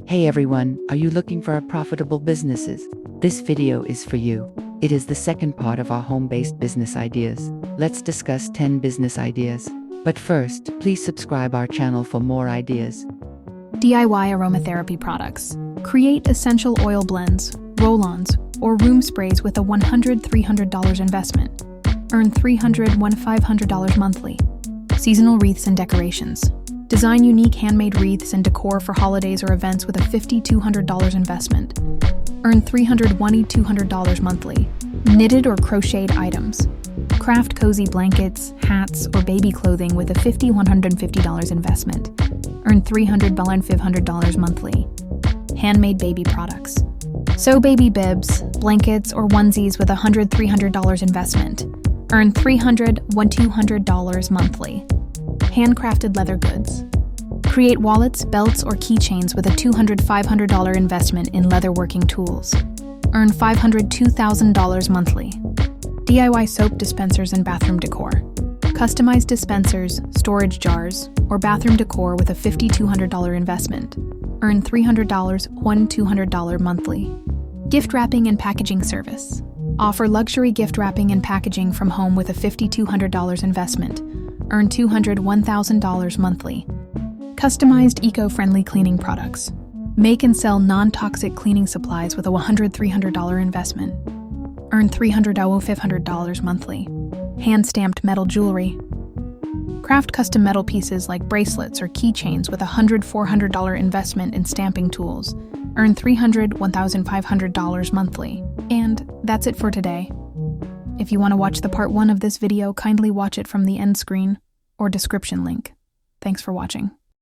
Hey everyone, are you looking for a profitable businesses? This video is for you. It is the second part of our home-based business ideas. Let's discuss 10 business ideas. But first, please subscribe our channel for more ideas. DIY aromatherapy products. Create essential oil blends, roll-ons, or room sprays with a $100-$300 investment. Earn $300-$500 monthly. Seasonal wreaths and decorations. Design unique handmade wreaths and decor for holidays or events with a $50-$200 investment. Earn $300-$200 monthly. Knitted or crocheted items. Craft cozy blankets, hats, or baby clothing with a $50-$150 investment. Earn $300-$500 monthly. Handmade baby products. Sew baby bibs, blankets, or onesies with a $100-$300 investment. Earn $300-$200 monthly. Handcrafted leather goods. Create wallets, belts, or keychains with a $200-$500 investment in leatherworking tools. Earn $500-$2,000 monthly. DIY soap dispensers and bathroom decor. Customized dispensers, storage jars, or bathroom decor with a $50-$200 investment. Earn $300-$200 monthly. Gift wrapping and packaging service. Offer luxury gift wrapping and packaging from home with a $50-$200 investment. Earn $200-$1,000 monthly. Customized eco-friendly cleaning products. Make and sell non-toxic cleaning supplies with a $100-$300 investment. Earn $300-$500 monthly. Hand-stamped metal jewelry. Craft custom metal pieces like bracelets or keychains with a $100-$400 investment in stamping tools. Earn $300-$1,500 monthly. And that's it for today. If you want to watch the part 1 of this video, kindly watch it from the end screen or description link. Thanks for watching.